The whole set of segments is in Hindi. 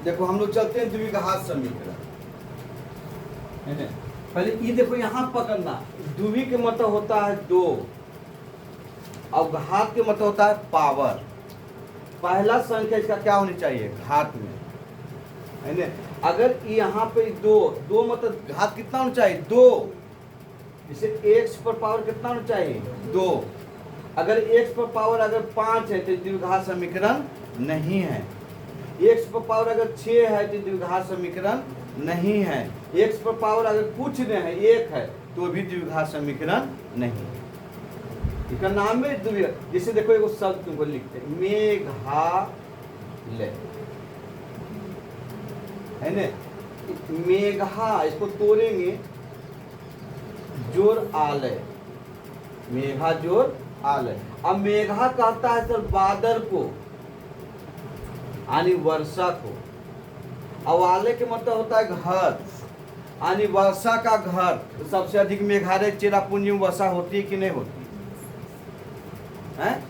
देखो हम लोग चलते हैं द्विघात समीकरण, है ना। पहले ये देखो यहाँ पकड़ना, द्वि के मतलब होता है दो, और घात के मतलब होता है पावर। पहला संख्या इसका क्या होनी चाहिए, घात में, है ना। अगर यहाँ पे दो मतलब घात कितना होना चाहिए, दो। जैसे x पर पावर कितना होना चाहिए, दो। अगर x पर पावर अगर 5 है तो द्विघात समीकरण नहीं है। x पर पावर अगर 6 है तो द्विघात समीकरण नहीं है। x पर पावर अगर कुछ नहीं है, 1 है, तो भी द्विघात समीकरण नहीं। इसका नाम है द्विघात। जैसे देखो एक शब्द तुमको लिखते हैं, मेघालय, है ना। मेघा इसको तोड़ेंगे, जोर आलय, मेघा जोर आलय। अब मेघा कहता है सर बादल को, यानी वर्षा को। अब आलय के मतलब होता है घर, यानी वर्षा का घर। तो सबसे अधिक मेघालय चेरापूंजी में वर्षा होती है कि नहीं होती है?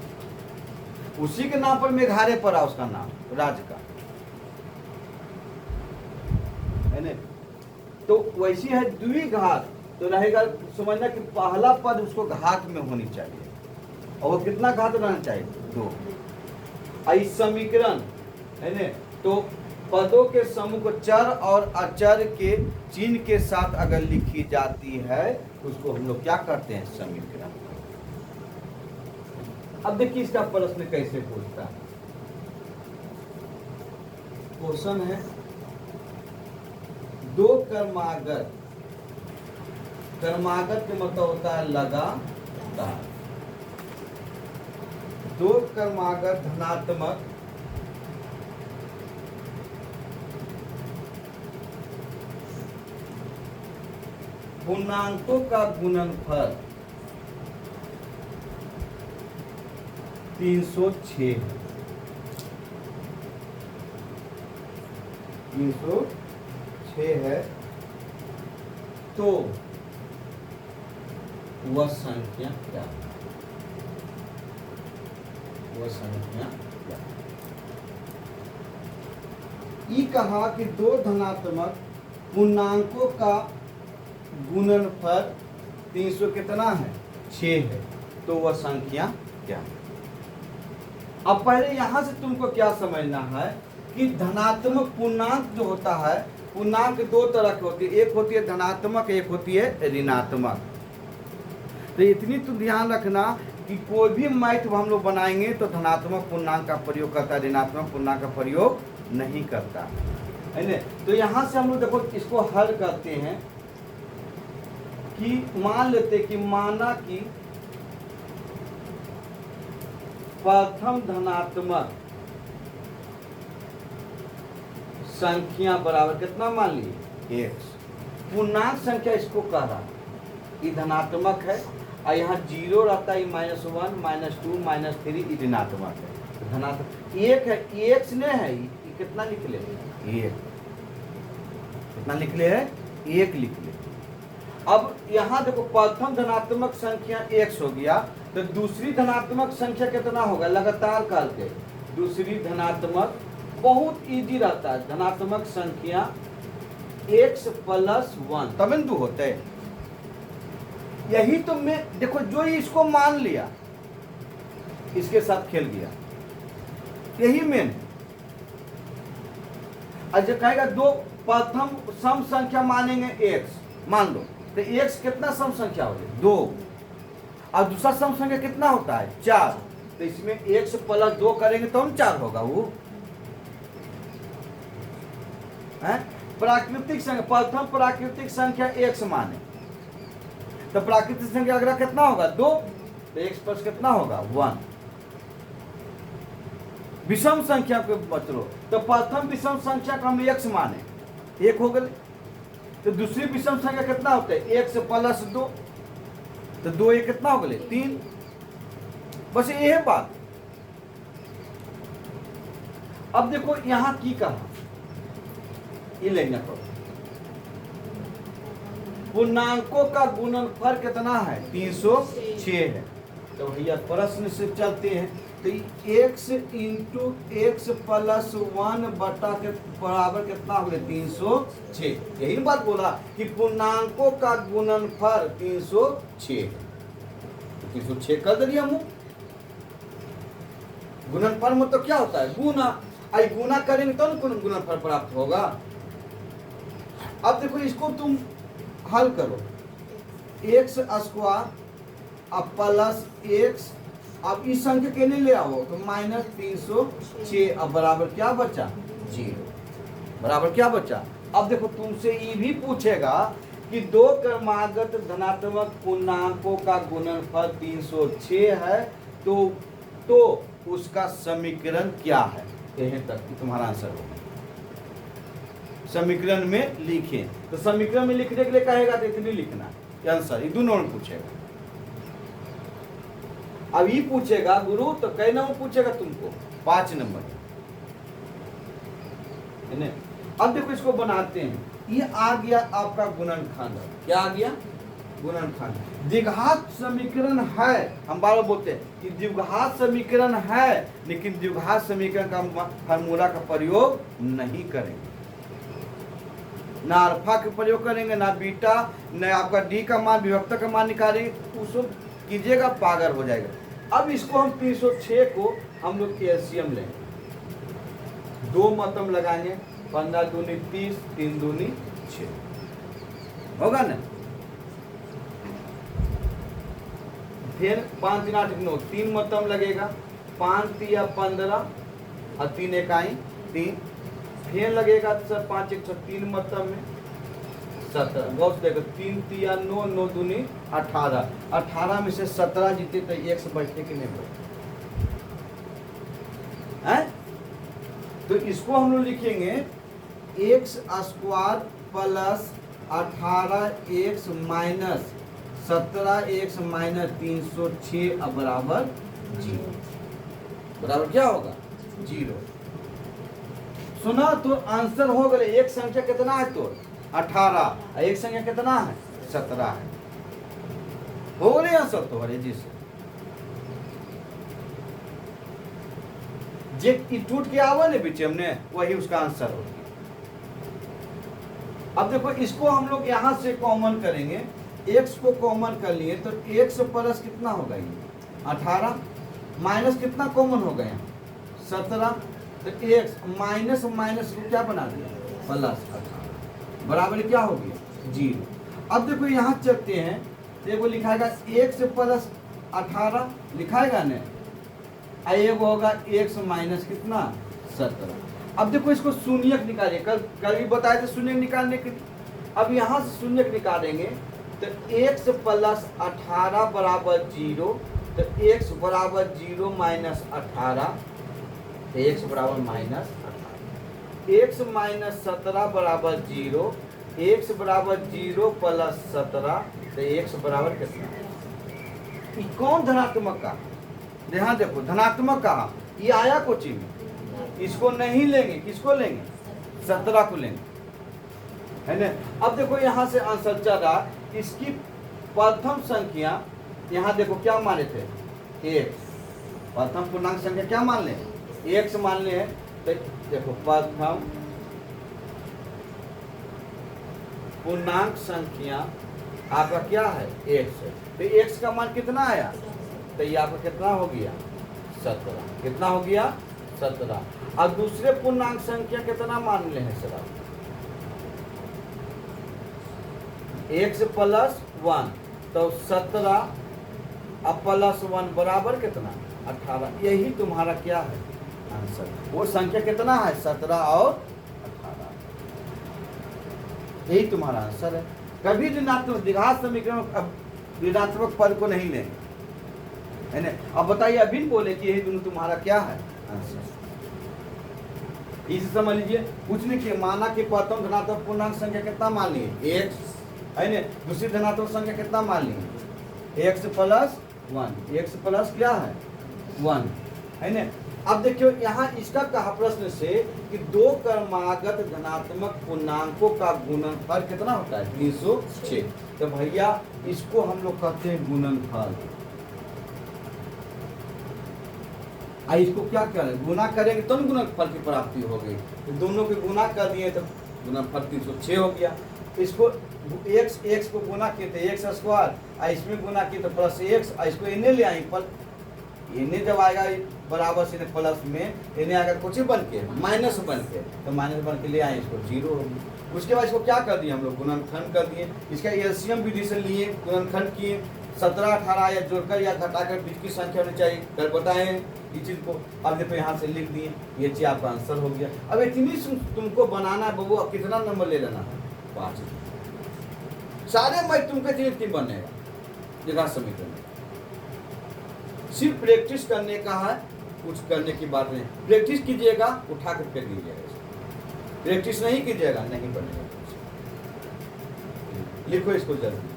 उसी के नाम पर मेघालय पड़ा, उसका नाम राज्य का, है ना। तो वैसी है द्विघात, तो रहेगा समझना कि पहला पद उसको घात में होनी चाहिए, और वो कितना घात रहना चाहिए, 2। इस समीकरण, है ना, तो पदों के समूह को चर और अचर के चिन्ह के साथ अगर लिखी जाती है तो उसको हम लोग क्या करते हैं, समीकरण। अब देखिए इसका प्रश्न कैसे पूछता है। क्वेश्चन है, दो क्रमागत, क्रमागत के मतलब होता है लगातार, दो क्रमागत धनात्मक पूर्णांकों का गुणनफल 306 है। 306 है, तो वह संख्या क्या है, वह संख्या क्या है। ये कहा कि दो धनात्मक पूर्णांकों का गुणनफल 300 कितना है, 6 है, तो वह संख्या क्या है। अब पहले यहां से तुमको क्या समझना है कि धनात्मक पूर्णांक जो होता है, पूर्णांक दो तरह की होती है, एक होती है धनात्मक, एक होती है ऋणात्मक। तो इतनी तो ध्यान रखना कि कोई भी मैथ हम लोग बनाएंगे तो धनात्मक पूर्णांक का प्रयोग करता है, ऋणात्मक पूर्णांक का प्रयोग नहीं करता, है ना। तो यहां से हम लोग देखो इसको हल करते हैं कि मान लेते कि माना कि प्रथम धनात्मक संख्या बराबर कितना मान लिए, x। पूर्णांक संख्या इसको कह रहा, ये धनात्मक है, और यहाँ 0 रहता है, -1 -2 -3, ये ऋणात्मक है। धनात्मक 1 है, x नहीं है, ये कितना लिख ले, 1। कितना लिख ले है, 1 लिख ले। अब यहाँ देखो प्रथम धनात्मक संख्या x हो गया, तो दूसरी धनात्मक संख्या कितना होगा, लगातार काल के दूसरी धनात्मक, बहुत इजी रहता है, धनात्मक संख्या x + 1 तबिंदु होते हैं। यही तो मैं देखो जो इसको मान लिया, इसके साथ खेल गया, यही मेन। अच्छा कहेगा दो प्रथम सम संख्या मानेंगे x, मान लो, तो x कितना सम संख्या हो गई, 2, और दूसरा सम संख्या कितना होता है, 4। तो इसमें x + 2 करेंगे तो हम 4 होगा वो है। प्राकृतिक संख्या, प्रथम प्राकृतिक संख्या x माने, तो प्राकृतिक संख्या अगला कितना होगा, 2, तो x प्लस कितना होगा, 1। विषम संख्या पे बचलो, तो प्रथम विषम संख्या का हम x माने, 1 हो गए, तो दूसरी विषम संख्या कितना होता है, x + 2, तो 2 1 कितना हो गए, 3। बस ये है बात। अब देखो यहां की कहा, ये लेना पड़ो, पूर्णांकों का गुणनफल कितना है, 306 है। तो भैया प्रश्न से चलते हैं, तो x इंटू एक्स प्लस 1 बटा के बराबर कितना हो गया 306। यही बात बोला कि पूर्णांकों का गुणनफल 306, तो 306 कर दिया हम। गुणनफल में तो क्या होता है गुना, आई गुना करेंगे तो ना गुणनफल प्राप्त होगा। अब देखो इसको तुम हल करो, एक्स स्क्वायर अब प्लस एक्स, अब इस संख्या के लिए ले आओ तो माइनस 306, अब बराबर क्या बचा 0, बराबर क्या बचा। अब देखो तुमसे ये भी पूछेगा कि दो क्रमागत धनात्मक पूर्णांकों का गुणनफल 306 है, तो उसका समीकरण क्या है, यहीं तक तुम्हारा आंसर होगा। समीकरण में लिखें, तो समीकरण में लिखने के लिए कहेगा तो इतनी लिखना आंसर, ये दोनों में पूछेगा। अब ये पूछेगा गुरु तो कई नंबर पूछेगा तुमको 5 नंबर। अब देखो इसको बनाते हैं, ये आ गया आपका गुणनखंड। क्या आ गया गुणनखंड। द्विघात समीकरण है, हम बार बोलते हैं कि द्विघात समीकरण है, लेकिन द्विघात समीकरण का फार्मूला का प्रयोग नहीं करेंगे, ना अल्फा का प्रयोग करेंगे, ना बीटा, न आपका डी का मान विभक्ता का मान निकालेंगे, उसको कीजिएगा पागल हो जाएगा। अब इसको हम 306 को हम लोग एलसीएम लेंगे, 2 मतम लगाएंगे, 15 दूनी 30, 3 दूनी 6 होगा ना। फिर 5 3 8 9, 3 मतम लगेगा, 5 3 15 और 3 इकाई 3, फिर लगेगा सर 5 1 3 मतम में 17, बहुत देखो 3 3 9 9 दूनी 18, 18 में से 17 जीते तो 1 से बचते कि नहीं बचते हैं। तो इसको हम लोग लिखेंगे x square plus 18 x minus 17 x minus 306 बराबर 0, बराबर क्या होगा 0। सुना तो आंसर हो गए। एक संख्या कितना है तो 18, एक संख्या कितना है 17 है, हो गए आंसर तो हरे जी से जे टूट के आवा ने बीच हमने वही उसका आंसर हो। अब देखो इसको हम लोग यहां से कॉमन करेंगे, x को कॉमन कर लिए तो x प्लस कितना होगा ये 18, माइनस कितना कॉमन हो गया 17, तो x माइनस माइनस को क्या बना दिया प्लस 18, बराबर क्या हो गया 0। अब देखो यहाँ चलते हैं, देखो लिखाएगा x प्लस 18 लिखाएगा ना, एगो होगा x माइनस कितना 17। अब देखो इसको शून्यक निकालिए, कल भी बताए थे शून्यक निकालने के। अब यहाँ से शून्यक निकालेंगे तो x प्लस 18 बराबर 0, तो x बराबर 0 माइनस 18, तो x बराबर माइनस 18, x माइनस 17 बराबर 0, x बराबर 0 प्लस 17, तो x बराबर कितना। ये कौन धनात्मक का, यहाँ देखो धनात्मक का ये आया कोची में, इसको नहीं लेंगे, किसको लेंगे 17 को लेंगे, है ना। अब देखो यहाँ से आंसर चल रहा, इसकी प्रथम संख्या यहाँ देखो क्या माने थे x, प्रथम पूर्णांक संख्या क्या मान ले x मान ले हैं, तो देखो प्रथम पूर्णांक संख्या आपका क्या है x है, तो x का मान कितना आया, तो ये आपका कितना हो गया 17, कितना हो गया 17। और दूसरे पूर्णांक संख्या कितना मान ले हैं सर आप, x प्लस 1, तो 17 अब प्लस 1 बराबर कितना 18, यही तुम्हारा क्या है आंसर। वो संख्या कितना है 17 और 18, यही तुम्हारा आंसर है। कभी ऋणात्मक द्विघात समीकरण ऋणात्मक पद को नहीं लेंगे, है ना। अब बताइए अभी बोले कि यही दोनों तुम्हारा क्या है आंसर, इसे समझ लीजिए। कुछ नहीं किया, माना कि प्रथम धनात्मक पूर्णांक संख्या कितना मान लिए x, है ना, दूसरी धनात्मक संख्या कितना मान लिए x प्लस 1, x प्लस क्या है 1, है ना। अब देखियो यहाँ इसका कहा प्रश्न से कि दो क्रमागत धनात्मक पूर्णांकों का गुणनफल कितना होता है 306, तो भैया इसको हम लोग कहते हैं गुणनफल। इसको क्या करें, गुना करेंगे तो ना गुणनफल की प्राप्ति हो गई। तो दोनों को गुना कर दिए तो गुणनफल 306 हो गया। इसको x को गुना किए तो x स्क्वायर, इसमें गुना किए तो प्लस x, इसको इन्हें ले आए पर इन्हें जब आएगा बराबर से प्लस में, इन्हें आएगा कुछ बन के माइनस बन के, तो माइनस बन के ले आए, इसको 0 होगी। उसके बाद इसको क्या कर दिए हम लोग, गुणनखंड कर दिए। इसका एलसीएम विधि से लिए, गुणनखंड किए, 17 18 या जोड़कर या घटाकर बीच की संख्या होनी चाहिए, कर बताएं इस चीज को। अब देखो यहाँ से लिख दिए, ये चीज आपका आंसर हो गया। अब इतनी तुमको बनाना है बबू, कितना नंबर ले लेना है, 5। सारे मैथ तुमको इतनी बनेगा जगह समीकरण, सिर्फ प्रैक्टिस करने का है, कुछ करने की बात नहीं। प्रैक्टिस कीजिएगा, उठा कर फेंक दीजिएगा, प्रैक्टिस नहीं कीजिएगा नहीं बनेगा। लिखो इसको जल्दी।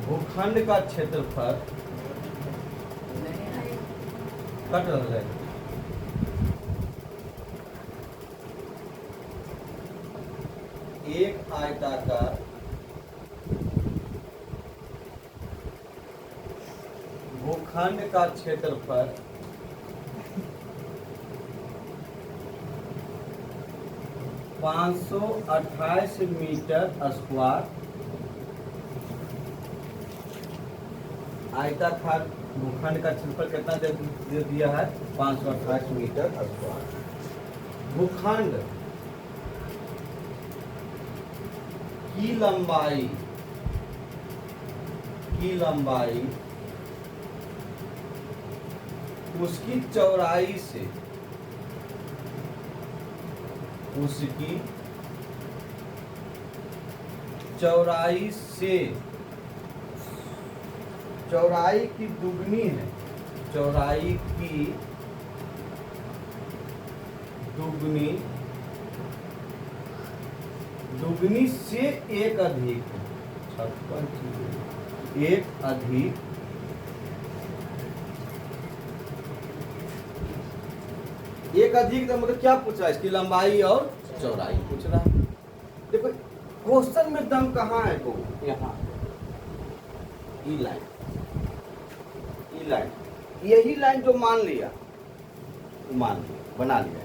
भूखंड का क्षेत्रफल कट रहा है, एक आयताकार भूखंड का क्षेत्रफल 528 मीटर स्क्वायर, आयताकार भूखंड का क्षेत्रफल कितना दे दिया है, 528 मीटर स्क्वायर। भूखंड की लंबाई उसकी चौड़ाई से, उसकी चौड़ाई से, चौड़ाई की दुगनी है, चौड़ाई की दुगनी से एक अधिक, एक अधिक, एक अधिक का मतलब क्या पूछ रहा है, इसकी लंबाई और चौड़ाई पूछ रहा है। देखो क्वेश्चन में दम कहाँ है, को यहाँ ई लाइन, यही लाइन जो मान लिया, बना लिया।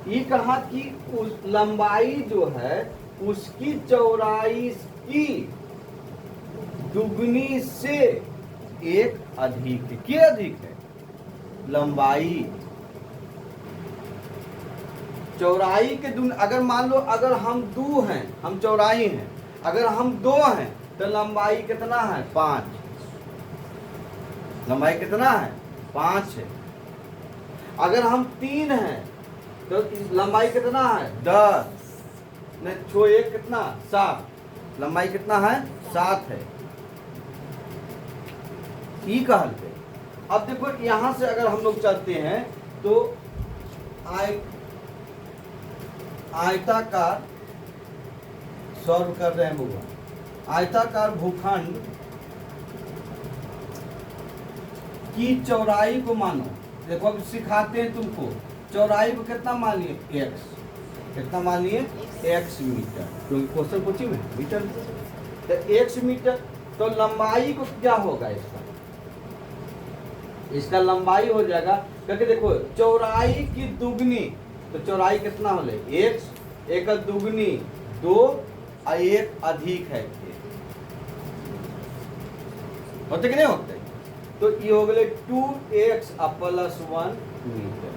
ये कहा कि उस लंबाई जो है उसकी चौड़ाई की दुगनी से एक अधिक है। क्या अधिक है, लंबाई चौड़ाई के दुगनी। अगर मान लो अगर हम 2 हैं, हम चौड़ाई हैं, अगर हम 2 हैं तो लंबाई कितना है, 5। लंबाई कितना है, 5 है। अगर हम 3 हैं तो लंबाई कितना है, 10, नहीं छो 1 कितना, 7, लंबाई कितना है, 7 है। ठीक कहते। अब देखो यहां से अगर हम लोग चलते हैं तो आयताकार सॉल्व कर रहे हैं बुआ, आयताकार भूखंड की चौड़ाई को मानो। देखो अब सिखाते हैं तुमको, चौड़ाई को कितना मान लिए, x, कितना मान लिए, x मीटर, क्योंकि क्वेश्चन पूछी में मीटर, तो x मीटर। तो लंबाई को क्या होगा, इसका लंबाई हो जाएगा, क्योंकि देखो चौड़ाई की दुगनी, तो चौड़ाई कितना हो, x, एक दुगनी 2 और एक अधिक है, होते कि नहीं होते। तो ये हो गए 2x + 1 मीटर,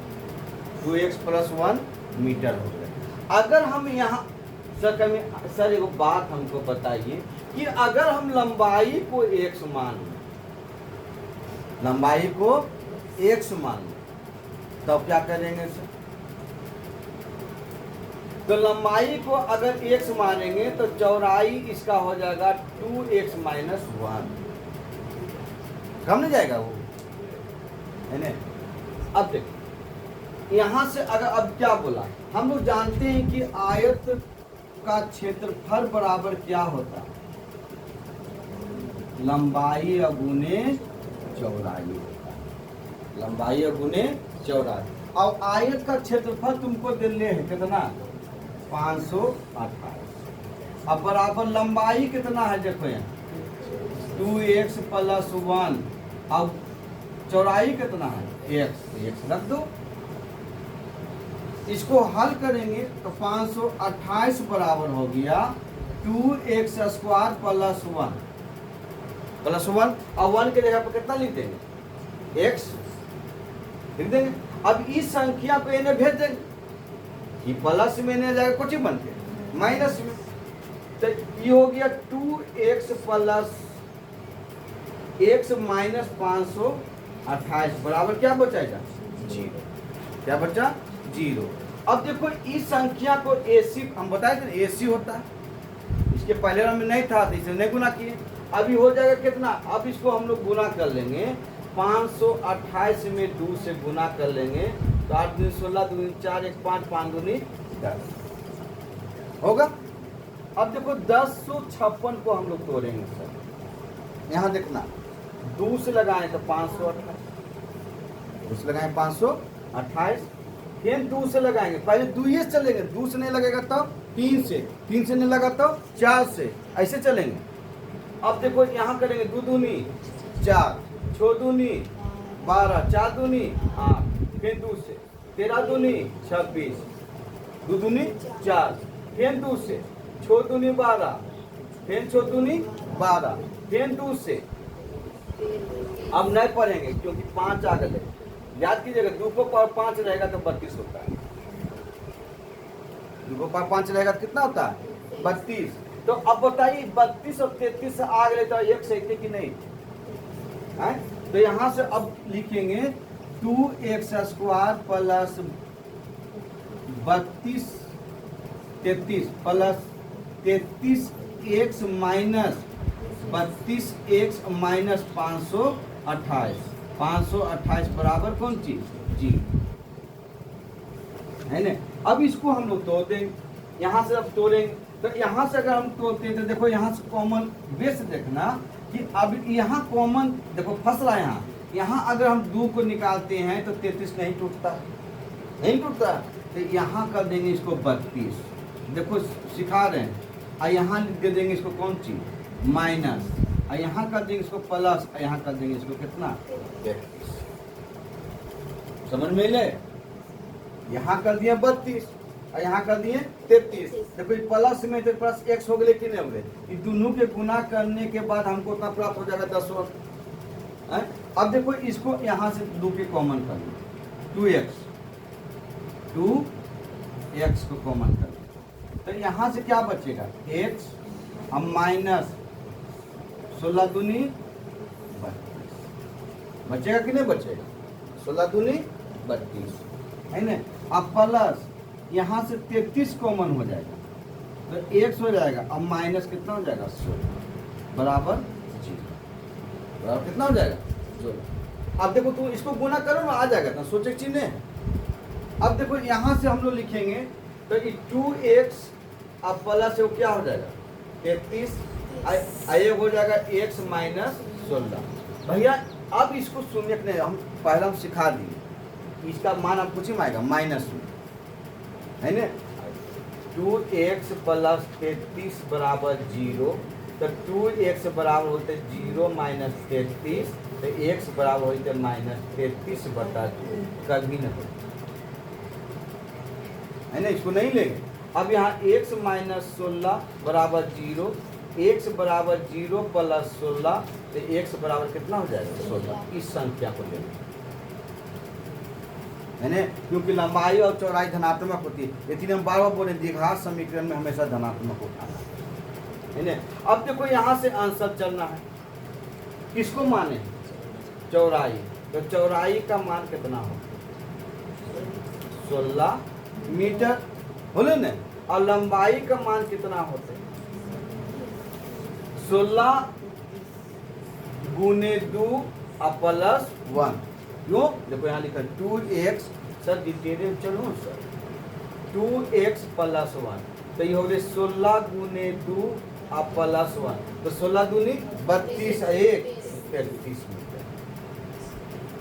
2x + 1 मीटर हो गया। अगर हम यहाँ सर एक बात हमको बताइए कि अगर हम लंबाई को x मान लें, लंबाई को x मान लें, तब क्या करेंगे सर, तो लंबाई को अगर x मानेंगे तो चौड़ाई इसका हो जाएगा 2x - 1, कम नहीं जाएगा वो, है ना। अब देखो यहां से अगर अब क्या बोला, हम लोग जानते हैं कि आयत का क्षेत्रफल बराबर क्या होता है, लंबाई गुने चौड़ाई होता है, लंबाई गुने चौड़ाई। अब आयत का क्षेत्रफल तुमको दिले है कितना, 528। अब बराबर लंबाई कितना है देखो यहाँ 2x + 1। अब चौड़ाई कितना है x रख दो। इसको हल करेंगे तो 528 बराबर हो गया 2x² + 1 और 1 के जगह पर कितना लिख देंगे x लिख देंगे। अब इस संख्या को इन्हें भेज देंगे कि प्लस में नहीं जाएगा कुछ ही बन के माइनस में, तो ये हो गया 2x + x - 528 बराबर क्या बचाएगा 0। क्या बचा 0। अब देखो इस संख्या को AC हम बताए थे AC होता है, इसके पहले में नहीं था तो इसे नहीं गुना किए। अभी हो जाएगा कितना, अब इसको हम लोग गुना कर लेंगे 528 में 2 से गुना कर लेंगे तो 8 दूनी 16 दूनी 4 1 5 5 दूनी 10 होगा। अब देखो 1056 को हम लोग तोड़ेंगे सर। यहाँ देखना 2 से लगाएं तो 528, 2 से लगाएं 528, फिर 2 से लगाएंगे, पहले 2 ही चलेंगे, 2 से नहीं लगेगा तो 3 से, 3 से नहीं लगा तो 4 से, ऐसे चलेंगे। अब देखो यहाँ करेंगे 2 दूनी 4, 6 दूनी 12, 4 दूनी 8, फिर 2 से 13 दूनी 26, 2 दूनी 4, फिर 2 से 6 दूनी 12, फिर 6 दूनी 12, फिर 2 से। अब नहीं पढ़ेंगे क्योंकि 5 आ गए, याद कीजिएगा 2 को पावर 5 रहेगा तो 32 होता है। 2 को पावर 5 रहेगा तो कितना होता है 32। तो अब बताइए 32 और 33 आ गए तो एक सही थे कि नहीं है? तो यहाँ से अब लिखेंगे 2x² + 32 33 plus 33x minus 32x minus 528 बराबर कौन चीज जी है ना। अब इसको हम लोग तोड़ देंगे, यहाँ से अब तोड़ेंगे तो यहाँ से अगर हम तोड़ते हैं तो देखो यहाँ से कॉमन बेस देखना कि अब यहाँ कॉमन देखो फंसला यहाँ अगर हम 2 को निकालते हैं तो 33 नहीं टूटता, नहीं टूटता। तो यहाँ कर देंगे इसको 32, देखो सिखा रहे हैं। और यहाँ दे देंगे इसको कौन चीज माइनस, और यहाँ कर देंगे इसको प्लस, और यहाँ कर देंगे इसको कितना 33। समझ में ले, यहाँ कर दिए 32 और यहाँ कर दिए 33। देखो प्लस में तो प्लस x हो गए कि नहीं हो गए, ये दोनों के गुना करने के बाद हमको उतना प्राप्त हो जाएगा 10। अब देखो इसको यहाँ से 2 के कॉमन कर लो 2x को कॉमन कर लो तो यहाँ से क्या बचेगा x, हम माइनस 16 दूनी 32 बचेगा कि नहीं बचेगा 16 दूनी 32 है ना। अब प्लस यहाँ से 33 कॉमन हो जाएगा तो x हो जाएगा, अब माइनस कितना हो जाएगा 16 बराबर 0 बराबर कितना हो जाएगा 0। अब देखो तुम इसको गुना करो ना आ जाएगा ना, सोचे चीज है। अब देखो यहाँ से हम लोग लिखेंगे तो 2x अब प्लस से क्या हो जाएगा 33 आए हो जाएगा x माइनस 16। भैया अब इसको शून्य नहीं, हम पहले हम सिखा दिए, इसका मान अब कुछ ही आएगा माइनस में है ना। 2x + 33 बराबर 0, तो 2x बराबर होते 0 माइनस 33, तो x बराबर होते -33/2 कभी नहीं होता है ना। इसको नहीं लेंगे। अब यहाँ x माइनस 16 बराबर 0, x बराबर 0 + 16, तो x बराबर कितना हो जाएगा 16। इस संख्या को लेंगे है ना, क्योंकि लंबाई और चौड़ाई धनात्मक होती है, इसलिए हम बार बार बोले द्विघात समीकरण में हमेशा धनात्मक उठाना है ना। अब देखो यहाँ से आंसर चलना है, किसको माने चौड़ाई, तो चौड़ाई का मान कितना हो 16 मीटर बोले न, और लंबाई का मान कितना होता है 16 गुने 2 प्लस 1। क्यों देखो यहाँ लिखा 2x, सर डिटेल में चलो सर 2x + 1, तो ये हो गए 16 गुने 2 प्लस 1, तो 16 दूनी 32 1 33 मीटर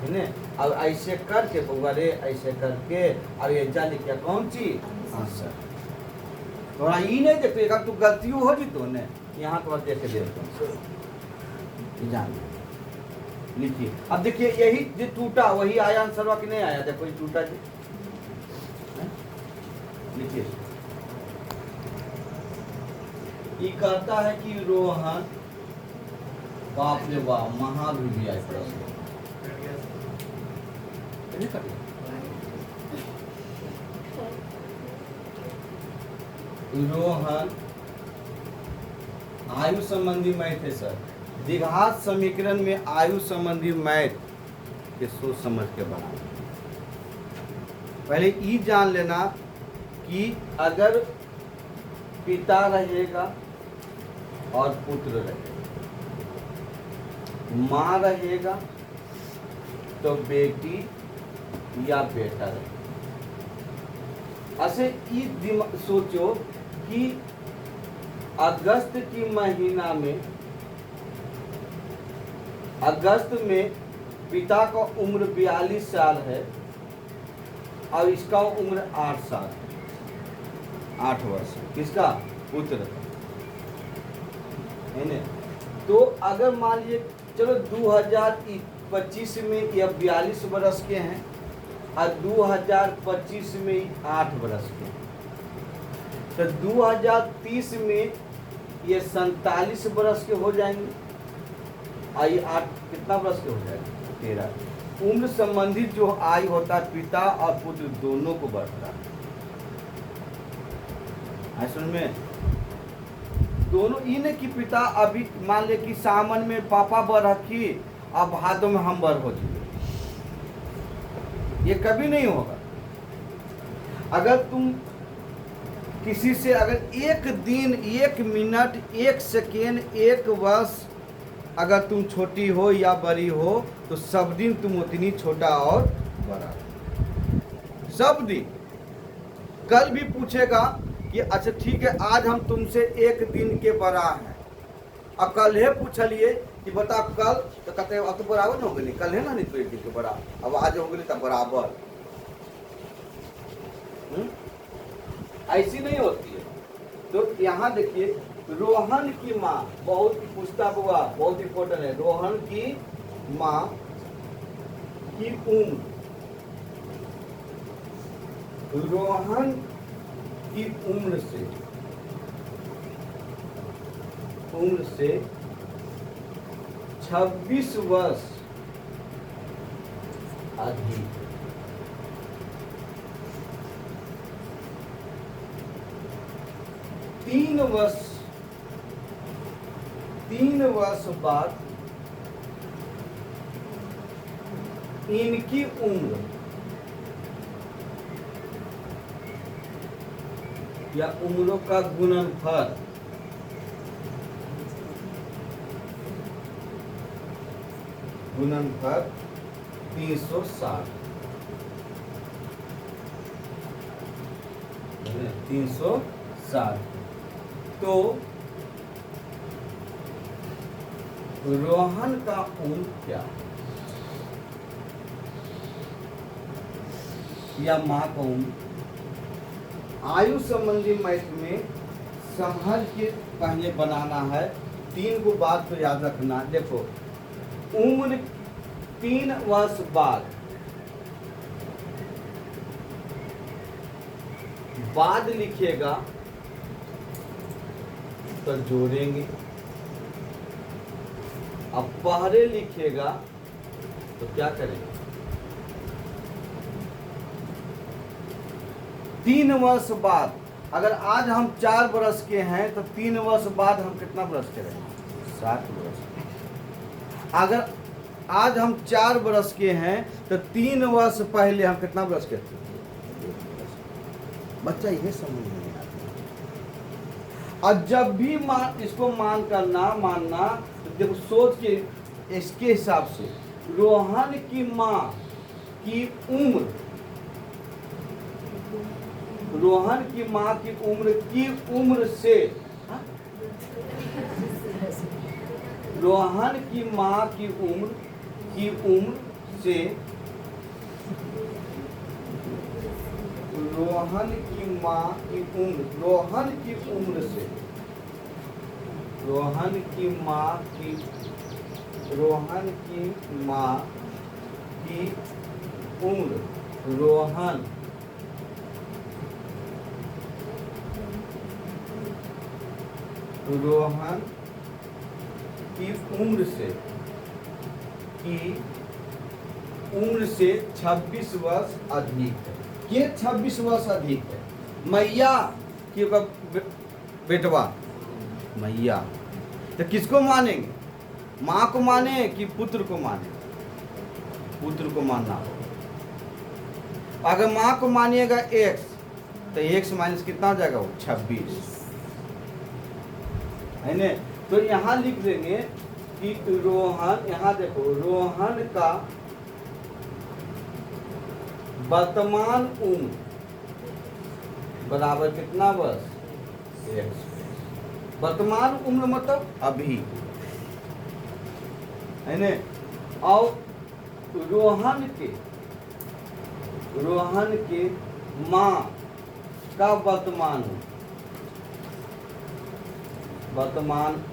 है ना। अब ऐसे करके बउआ रे ऐसे करके और ये जा लिखा कौन सी आंसर थोड़ा ई नहीं देखिएगा तू गलतियों हो जी तो ने यहाँ तो देख के दे जान लिखिए। अब देखिए यही जो टूटा वही आया आंसर कि नहीं आया, देखो ये टूटा जी, लिखिए। ये कहता है कि रोहन, बाप रे बाप महाभिवी आए प्रश्न, रोहन आयु संबंधी मैथ है सर, द्विघात समीकरण में आयु संबंधी मैथ के सोच समझ के बना। पहले ये जान लेना कि अगर पिता रहेगा और पुत्र रहेगा, माँ रहेगा तो बेटी या बेटा रहेगा। ऐसे ये सोचो कि अगस्त की महीना में, अगस्त में पिता का उम्र 42 साल है और इसका उम्र 8 साल है, 8 वर्ष। किसका? पुत्र है ना। तो अगर मान लीजिए चलो 2025 में यह 42 वर्ष के हैं और 2025 में 8 वर्ष के हैं, तो 2030 में ये 47 वर्ष के हो जाएंगे और ये 8 कितना वर्ष के हो जाएंगे? 13। उम्र संबंधित जो आयु होता है पिता और पुत्र दोनों को बढ़ता है। सुन में दोनों इन की पिता अभी मान ले कि सावन में पापा बर रखी और भादों में हम बर हो जाए, ये कभी नहीं होगा। अगर तुम किसी से अगर एक दिन, एक मिनट, एक सेकेंड, एक वर्ष अगर तुम छोटी हो या बड़ी हो तो सब दिन तुम उतनी छोटा और बड़ा, सब दिन। कल भी पूछेगा कि अच्छा ठीक है आज हम तुमसे एक दिन के बड़ा हैं, अब कल है पूछलिए कि बता कल, तो कहते अब तो बराबर हो गई, कल है ना नहीं तो एक दिन के बड़ा, अब आज हो गई तब बराबर। ऐसी नहीं होती है। तो यहाँ देखिए रोहन की माँ, बहुत पूछता हुआ बहुत इंपॉर्टेंट है, रोहन की माँ की उम्र, रोहन की उम्र से 26 वर्ष अधिक। तीन वर्ष बाद इनकी उम्र या उम्रों का गुणनफल गुणनफल 360 360। तो रोहन का उम्र क्या या माँ का उम्र? आयु संबंधी मैथ में समझ के पहले बनाना है। 3 को बात तो याद रखना। देखो उम्र 3 वर्ष बाद लिखिएगा तो जोड़ेंगे, अब पहले लिखिएगा तो क्या करेंगे? 3 वर्ष बाद, अगर आज हम 4 वर्ष के हैं तो 3 वर्ष बाद हम कितना वर्ष के रहेंगे? 7 वर्ष। अगर आज हम 4 वर्ष के हैं तो 3 वर्ष पहले हम कितना वर्ष के थे? बच्चा यह समझ नहीं आता। और जब भी इसको मानना तो देखो सोच के इसके हिसाब से रोहन की माँ की उम्र, रोहन की माँ की उम्र से रोहन की माँ की उम्र से रोहन की माँ की उम्र, रोहन की उम्र से, रोहन की माँ की, रोहन की माँ की उम्र, रोहन रोहन की उम्र से, की उम्र से 26 वर्ष अधिक है। के 26 वर्ष अधिक है? मैया की बेटवा, मैया। तो किसको मानेंगे? माँ को माने कि पुत्र को माने? पुत्र को मानना होगा। अगर माँ को मानिएगा x, तो x माइनस कितना हो जाएगा? वो 26 है न। तो यहाँ लिख देंगे कि रोहन, यहाँ देखो, रोहन का वर्तमान उम्र बराबर कितना वर्ष? x। वर्तमान उम्र मतलब अभी, है न। और रोहन के माँ का वर्तमान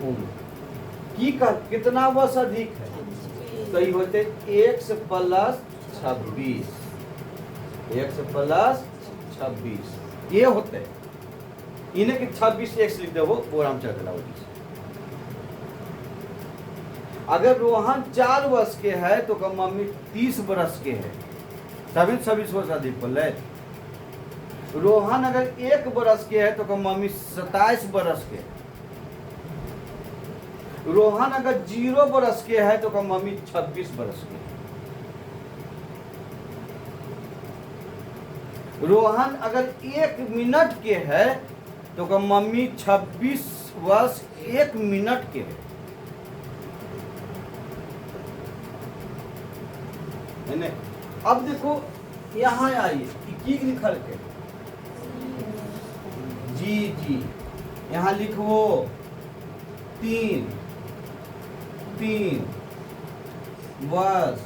उम्र की का कितना वर्ष अधिक है? तो ये होते x प्लस 26, x प्लस 26 ये होते। इन्हें कि 26x लिख दो, वो रामचंद्र लाओगी। अगर रोहन 4 वर्ष के है तो का मम्मी 30 वर्ष के है, तभी 26 वर्ष अधिक बोले। रोहन अगर 1 वर्ष के है तो का मम्मी 27 वर्ष के। रोहन अगर 0 वर्ष के है तो का मम्मी 26 वर्ष के। रोहन अगर 1 मिनट के है तो का मम्मी 26 वर्ष 1 मिनट के है। अब देखो यहाँ आइए कि लिखल के जी यहाँ लिखो 3 वर्ष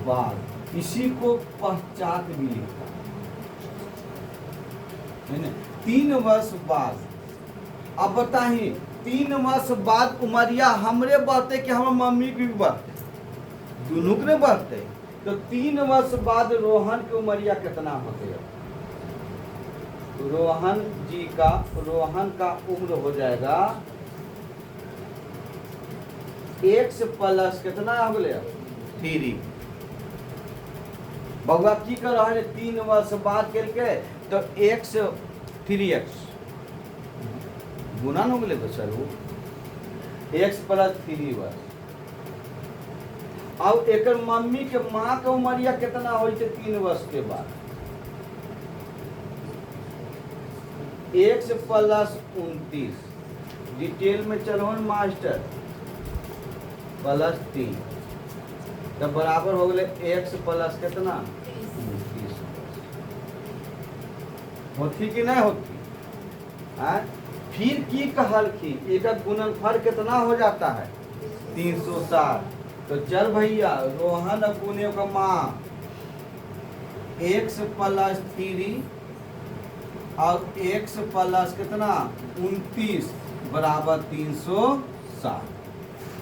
बाद, इसी को पश्चात भी लिखता है ना। 3 वर्ष बाद। अब बताइए 3 वर्ष बाद उमरिया हमरे बढ़ते कि हमारे मम्मी की भी बढ़ते? दोनों के बढ़ते। तो 3 वर्ष बाद रोहन की उमरिया कितना होते है? रोहन का उम्र हो जाएगा x प्लस कितना हो गया? 3। बउआ की कर रहा है? 3 वर्ष बाद करके तो x 3x गुना न हो गए सर, x प्लस 3 वर्ष। और एक मम्मी के माँ के उमरिया कितना हो 3 वर्ष के बाद? x प्लस 29, डिटेल में चलो मास्टर, प्लस 3 तो बराबर हो गए x प्लस कितना? 29। होती कि नहीं होती? फिर की कहल की एक गुणनफल कितना हो जाता है? 360। तो चल भैया रोहन गुने का माँ x प्लस 3 और x प्लस कितना? 29 बराबर 360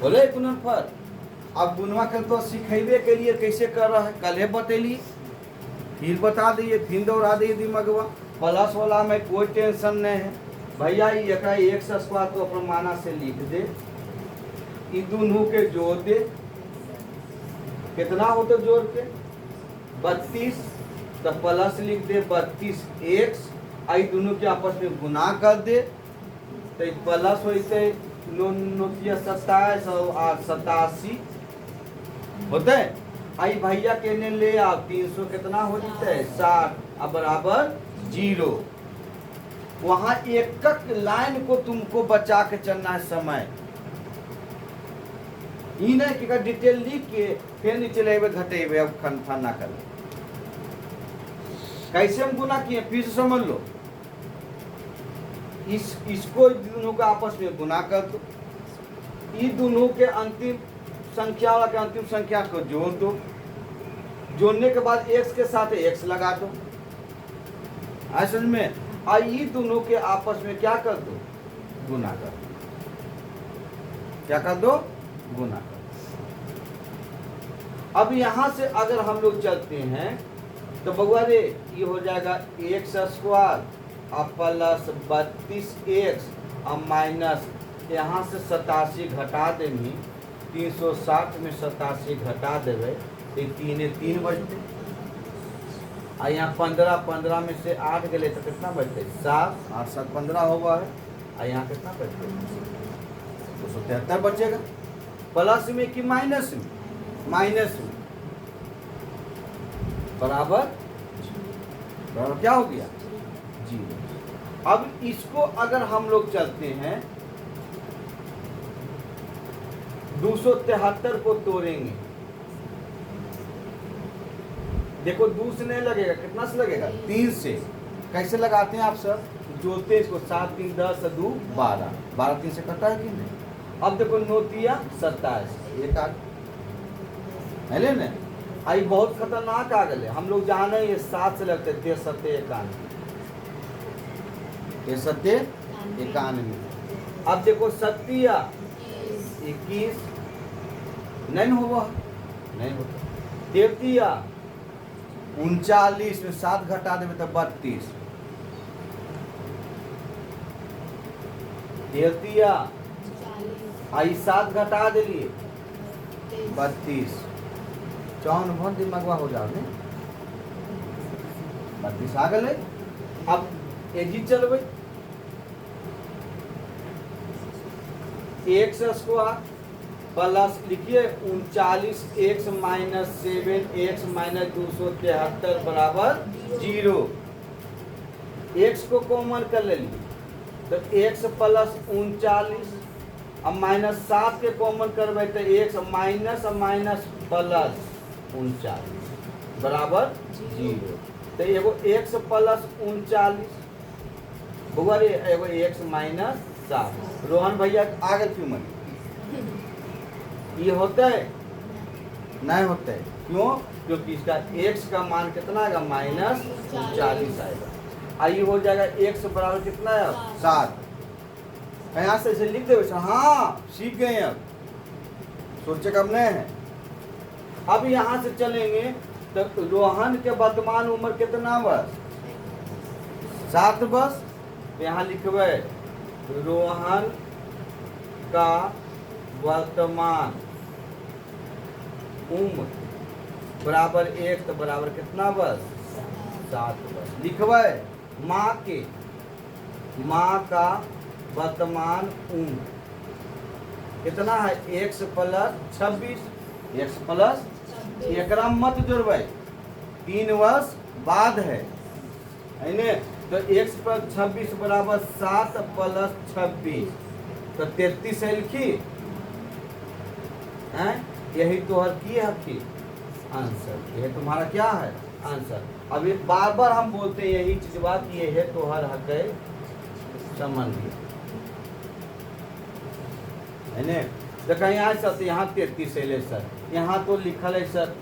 बोले गुणनफल। अब गुणवा कर तो सिखेबे के लिए कैसे कर रहा है, कल बतैली, फिर बता दिए, फिर दौड़ा दिए दिमागवा। प्लस वाला में कोई टेंशन नहीं है भैया, ये x स्क्वायर तो अपने माना से लिख दे, इ दोनों के जोड़ दे, कितना होते जोड़ के? 32। तो प्लस लिख दे 32x, आई दोनों के आपस में गुना कर दे तो प्लस होते 27 और 87 होते। आई भैया कहने ले आ 300 कितना हो जाता है? 60 अब बराबर 0। वहां एक लाइन को तुमको बचा के चलना है समय, ही नहीं कि डिटेल लिख के फिर नीचे लेवे घटेबे। अब खाना कर कैसे हम गुना किए फिर से समझ लो। इसको दोनों का आपस में गुना कर दो, इन दोनों के अंतिम संख्या वाला के अंतिम संख्या को जोड़ दो, जोड़ने के बाद x के साथ x लगा दो, आज समझ में। ये दोनों के आपस में क्या कर दो, गुना कर दो। क्या कर दो, गुना कर दो। अब यहां से अगर हम लोग चलते हैं तो बउआ रे ये हो जाएगा एक्स स्क्वायर अब प्लस 32x अब माइनस यहाँ से 87 घटा देंगे, 360 में 87 घटा देवे तो 3 बचते। और यहाँ 15 में से 8 गए तो कितना बचते, 7, 8 7 15 होगा है। और यहाँ कितना बचते, 273 बचेगा। प्लस में कि माइनस में, माइनस में बराबर क्या हो गया, 0। अब इसको अगर हम लोग चलते हैं 273 को तोड़ेंगे, देखो 2 से नहीं लगेगा, कितना से लगेगा, 3 से। कैसे लगाते हैं आप सब, जोड़ते हैं इसको, 7 3 10 2 12, 12 3 से कटा है कि नहीं। अब देखो 9 3 27, एक आ गए ना। आई बहुत खतरनाक आ गए, हम लोग जाने ये 7 से लगते 93 91। अब देखो 7 21 नहीं हुआ, नहीं होता। 33 39 में 7 घटा देवे तो 32। 33 आई 7 घटा दिलिए 32, 54 बहुत दिमागवा हो जाओ ने, 32 आ गए। अब एजी चलबे, एक्स स्क्वायर प्लस लिखिए 39x माइनस 7x माइनस 273 बराबर 0। x को कॉमन कर ले लिए तो x प्लस 39 अब माइनस 7 के कॉमन करबे तो x माइनस माइनस प्लस 39 बराबर 0। तो एगो x प्लस 39 हुआ रे, एगो x माइनस 7। रोहन भैया आगे क्यों मनी, ये होता है नहीं होता है, क्यों, क्योंकि इसका x का मान कितना आएगा, माइनस 39 आएगा। आई हो जाएगा x बराबर कितना है, 7। यहाँ से इसे लिख दे, हाँ सीख गए अब, सोचे कब नहीं है। अब यहाँ से चलेंगे तो रोहन के वर्तमान उम्र कितना बस, 7 बस। यहाँ लिखवे रोहन का वर्तमान उम्र बराबर 1 तो बराबर कितना बस, 7 बस। लिखवे माँ का वर्तमान उम्र कितना है, x प्लस 26, x प्लस एकरा मत जोड़बे, 3 वर्ष बाद है ने। तो x प्लस 26 बराबर 7 प्लस 26 तो 33 है लिखी है। यही तो हर की है की आंसर, यह तुम्हारा क्या है आंसर। अभी बार बार हम बोलते हैं यही चीज बात, ये है तो हर हक संबंधी है ने। तो कहीं आए सर, यहाँ 33 है ले सर, यहाँ तो लिखल है सर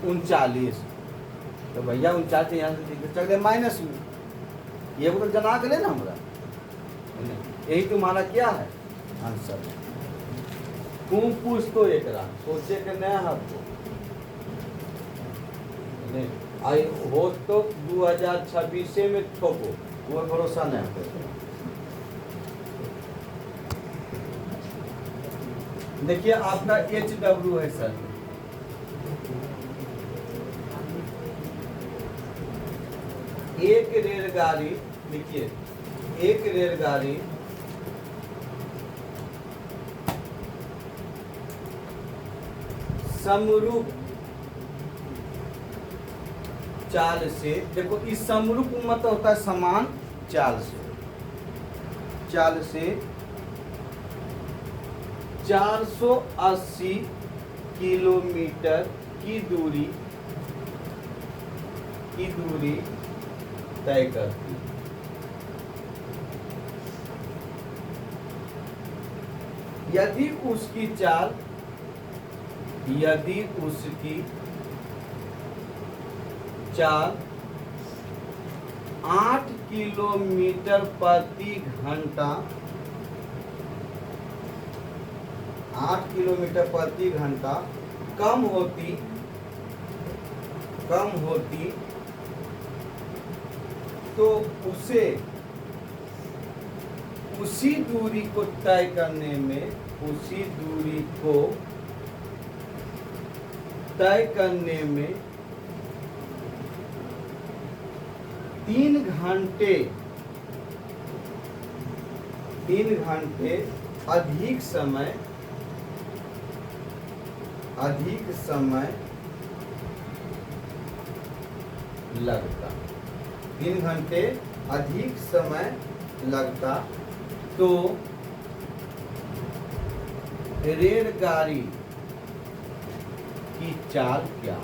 39, तो भैया 39 यहाँ से चल गए माइनस में, ये तो जना के ले ना हमारा, यही तुम्हारा क्या है आंसर। तू पूछ तो एक सोचे के नया है तो आई हो तो 2026 में ठोको, वो भरोसा नहीं होता। देखिए आपका HW है सर, एक रेलगाड़ी, लिखिए एक रेलगाड़ी समरूप चाल से, देखो इस समरूप मतलब होता है समान चाल से 480 किलोमीटर की दूरी तय करती। यदि उसकी चाल 8 किलोमीटर प्रति घंटा 8 किलोमीटर प्रति घंटा कम होती तो उसे उसी दूरी को तय करने में 3 घंटे अधिक समय लगता 3 घंटे अधिक समय लगता तो रेलगाड़ी की चाल क्या?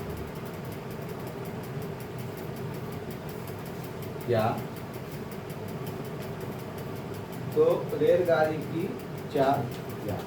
तो रेलगाड़ी की चाल क्या?